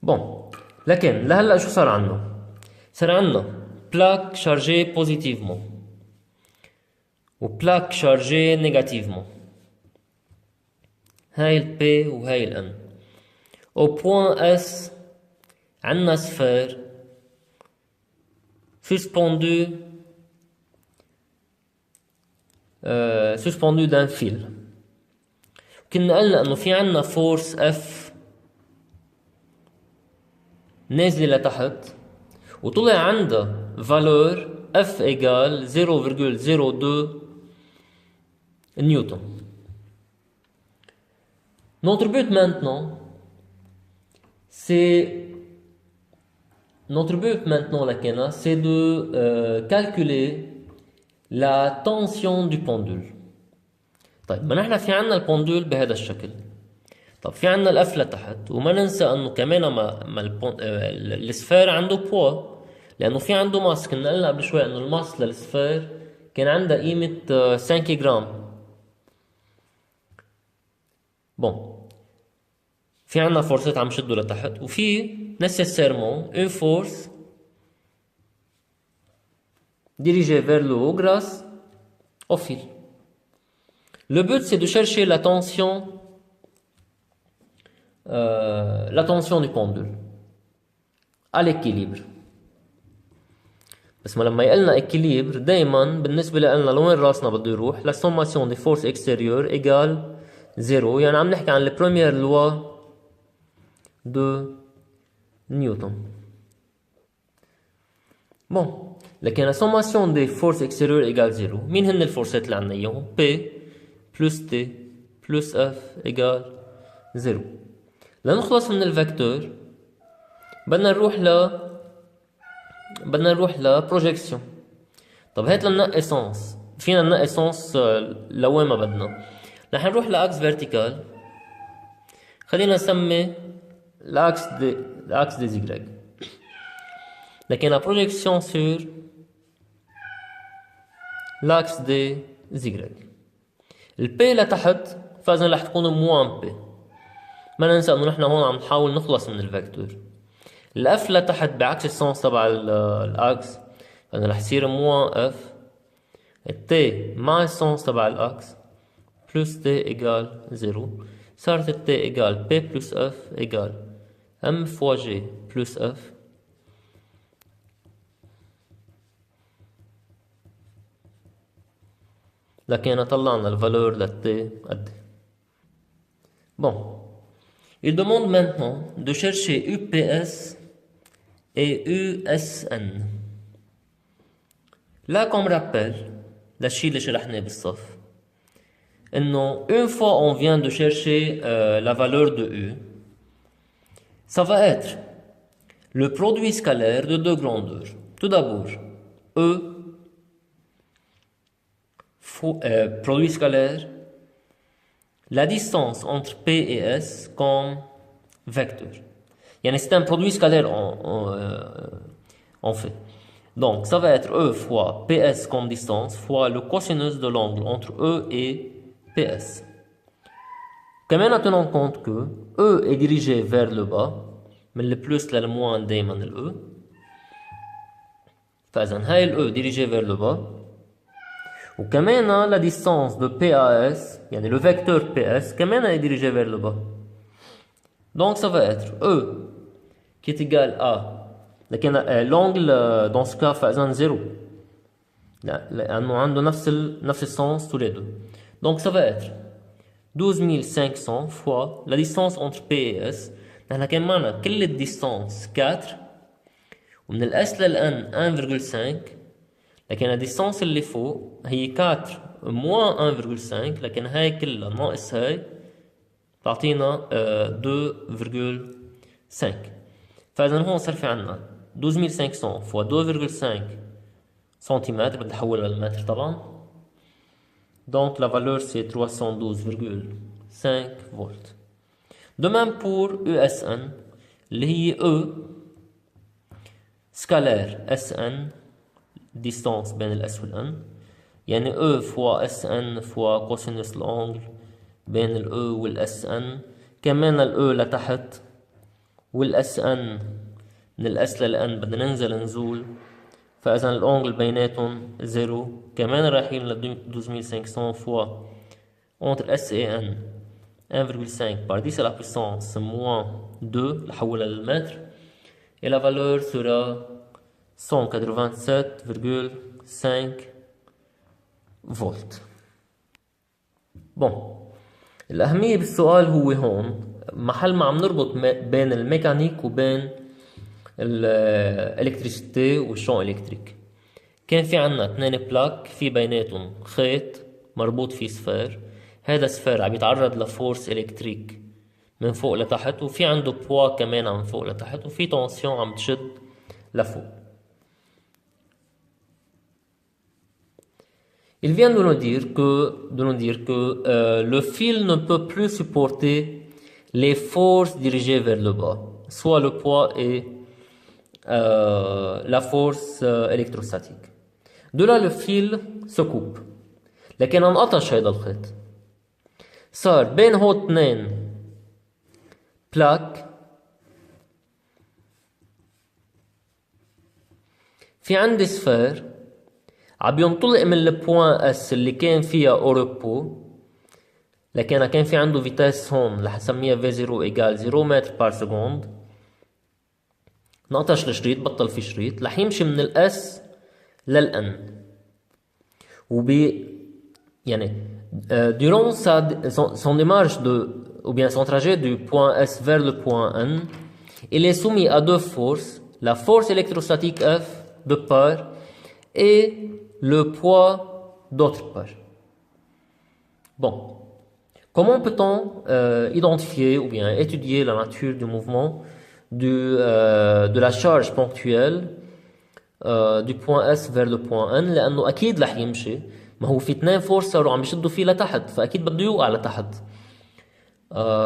بون، لكن لهلا شو صار عنا؟ صار عنا بلاك شارجي بوزيتيفمون وبلاك شارجي نيجاتيفمون. هاي ال P وهاي ال N. au point S عنا سفير suspendu d'un fil. كنا قلنا انه في عنا فورس F نازلة لتحت وطلع عندها valeur F égale 0,02 Newton. Notre but maintenant, c'est de calculer la tension du pendule. طيب ما نحن في عنا البندول بهذا الشكل. طب في عنا الأف لتحت وما ننسى انه كمان السفير عنده بوا لانه في عنده ماس. كنا قلنا قبل شوي انه الماس للسفير كان عندها قيمة 5 جرام. بون، في عنا فورسات عم شدوا لتحت وفي nécessairement une force dirigée vers le haut grâce au fil. Le but c'est de chercher la tension du pendule à l'équilibre. بس ما لما يقلنا équilibre دايما بالنسبة لنا لوين راسنا بده يروح؟ la sommation des forces extérieures égale 0. يعني عم نحكي عن la première loi de Newton. Bon, لكن la sommation des forces extérieures égale 0. مين هن الفورسات اللي عنا اياهم؟ P plus T plus F égale 0. لنخلص من الفيكتور بدنا نروح لبروجيكسيون. طب هات لنا اسانس، فينا لنا اسانس لوين ما بدنا. رح نروح لاكس فيرتيكال، خلينا نسمي l'axe des Y. لكن la projection sur l'axe des Y. ال P لتحت فإذا رح تكون موان P. ما ننسى انه نحن هون عم نحاول نخلص من الفيكتور. ال F لتحت بعكس السنس تبع الاكس فإذا رح يصير موان F. ال T مع السنس تبع الاكس plus T égale 0. صارت ال T égale P plus F égale M fois G plus F. لكن طلعنا الفالور لل T قد. Bon, il demande maintenant de chercher UPS et USN. Là, comme rappel, l'ashي اللي شرحناه بالصف انه une fois on vient de chercher la valeur de U, ça va être le produit scalaire de deux grandeurs. Tout d'abord, E, produit scalaire, la distance entre P et S comme vecteur. Yani c'est un produit scalaire en fait. Donc ça va être E fois PS comme distance fois le cosinus de l'angle entre E et PS. كمان tenons compte que E est dirigé vers le bas, من le plus لل moins دايما ال E. فإذا هاي ال E dirigé vers le bas. وكمان la distance de PAS, يعني le vecteur PS, كمان est dirigé vers le bas. Donc ça va être E qui est égal à, لكن l'angle dans ce cas فإذا 0. لأنه عنده نفس السens tous les deux. Donc ça va être 12500 fois la distance entre P et S. نحن كان معنا كل الديستانس 4 ومن ال S لل N 1,5. لكن الديستانس اللي فوق هي 4 moins 1,5 لكن هاي كلها ناقص هاي تعطينا 2,5. فإذا هون صار في عنا 12500 fois 2,5 سنتيمتر. بدي احولها للمتر طبعا. Donc la valeur c'est 312,5 volts. De même pour ESN اللي هي E scalaire SN distance بين ال S وال N. يعني E fois SN fois cosinus l'angle بين ال E وال SN. كمان ال E لتحت والاس ان من الاس للان بدنا ننزل نزول، فاذا الانجل بيناتهم زيرو. كمان رايحين ل 12500 فوا entre S et N 1,5 par 10 à la puissance moins 2 لحولها للمتر، et la valeur sera 187,5 فولت. بون، الأهمية بالسؤال هو هون محل ما عم نربط بين الميكانيك وبين الالكتريسيتي والشون الكتريك. كان في عنا 2 بلاك في بيناتهم خيط مربوط فيه سفير، هذا السفير عم يتعرض لفورس الكتريك من فوق لتحت، وفي عنده بوا كمان من فوق لتحت، وفي تنسيون عم تشد لفوق. Il vient de nous dire que le fil ne peut plus supporter les forces dirigées vers le bas, soit le poids et la force électrostatique. De là le fil se coupe، لكن انقطش هيدا الخيط. صار بين هو 2 بلاك في عندي سفير عم ينطلق من البوان اس اللي كان فيها اوربو، لكن كان في عنده فيتاس هون رح نسميها في 0 ايجال 0 متر بار سكوند. نقطش الشريط، بطل في شريط، رح يمشي من الاس للان، يعني durant son démarche ou bien son trajet du point S vers le point N, il est soumis à 2 forces, la force électrostatique F de part et le poids d'autre part. Bon, comment peut-on identifier ou bien étudier la nature du mouvement de la charge ponctuelle du point S vers le point N؟ لأنه أكيد رح يمشي، ما هو في 2 فورس صاروا عم يشدوا فيه لتحت، فأكيد بده يوقع لتحت.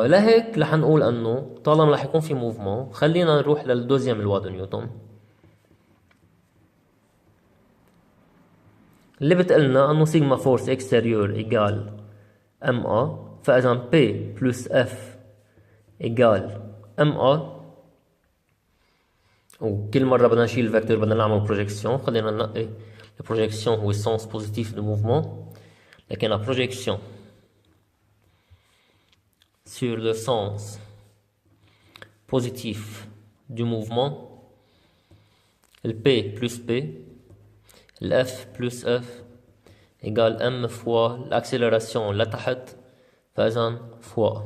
لهيك رح نقول أنه طالما رح يكون في موفمون، خلينا نروح للدوزيام لوا دو نيوتن اللي بتقلنا أنه سيجما فورس اكستيريور إيجال ام ا، فإذا بي بلس اف إيجال ام ا، وكل مرة بدنا نشيل الفيكتور بدنا نعمل بروجيكسيون. خلينا ننقي البروجيكسيون هو السنس بوزيتيف دو موفمون، لكن la projection sur le sens positif du mouvement، le P plus P، le F plus F égale M fois l'accélération لتحت، فإذا fois.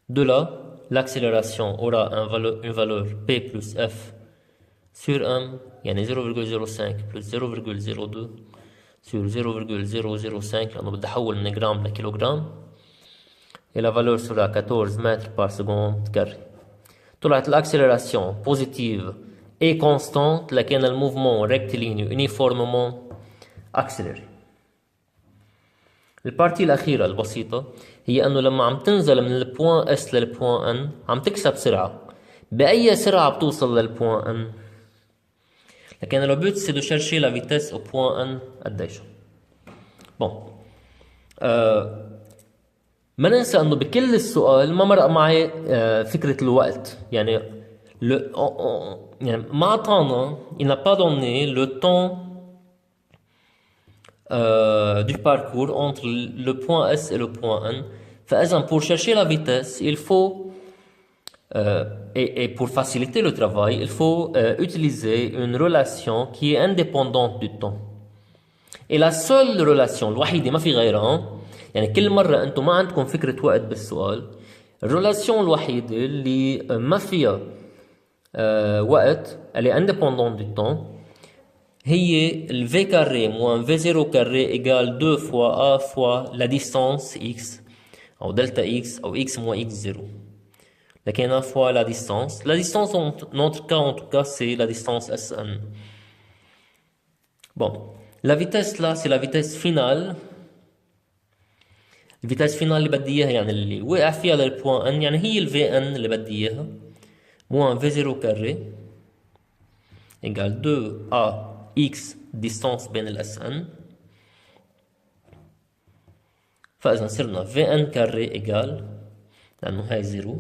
De là, l'accélération aura une valeur P plus F sur M، يعني 0,05 plus 0,02 sur 0,005 لأنه بدي أحول من جرام لكيلوغرام، et la valeur sera 14 mètres par seconde carré. طلعت l'accélération positive et constante، لكن الموفمون rectiligne uniformément accéléré. البارتي الأخيرة البسيطة هي أنه لما عم تنزل من البوان S للبوان N عم تكسب سرعة. بأي سرعة بتوصل للبوان N؟ لكن le but c'est de chercher la vitesse au point N قديش. bon ما ننسى انه بكل السؤال ما مرق معي فكرة الوقت، يعني يعني ما اعطانا il n'a pas donné le temps du parcours entre le point S et le point N. فإذا pour chercher la vitesse il faut et pour faciliter le travail, il faut utiliser une relation qui est indépendante du temps. Et la seule relation الوحيدة ما في غيرها، يعني كل مرة أنتم ما عندكم فكرة وقت بالسؤال، الريلاسيون الوحيدة اللي ما فيها وقت اللي indépendante du temps هي ال V carré moins V0 carré égale 2 fois A fois la distance X أو delta X أو X moins X0. لكن une fois la distance en notre cas en tout cas c'est la distance Sn. bon, la vitesse là c'est la vitesse finale. الفيتاس فينال اللي بدي اياها يعني اللي وقع فيها للبوان ان، يعني هي ال Vn اللي بدي اياها موان V0 carré égale 2 A X distance بين ال Sn، فإذا صرنا Vn carré égale لأنه هاي 0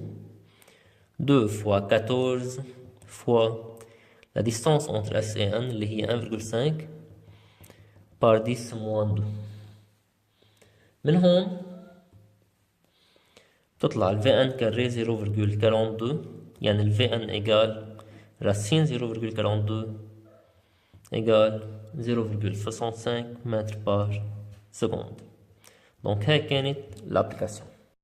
2 fois 14 fois la distance entre S et N اللي هي 1,5 par 10 moins 2. من هون تطلع ال Vn carré 0,42 يعني ال Vn égale racine 0,42 égale 0,65 mètres par seconde. Donc هاي كانت l'application.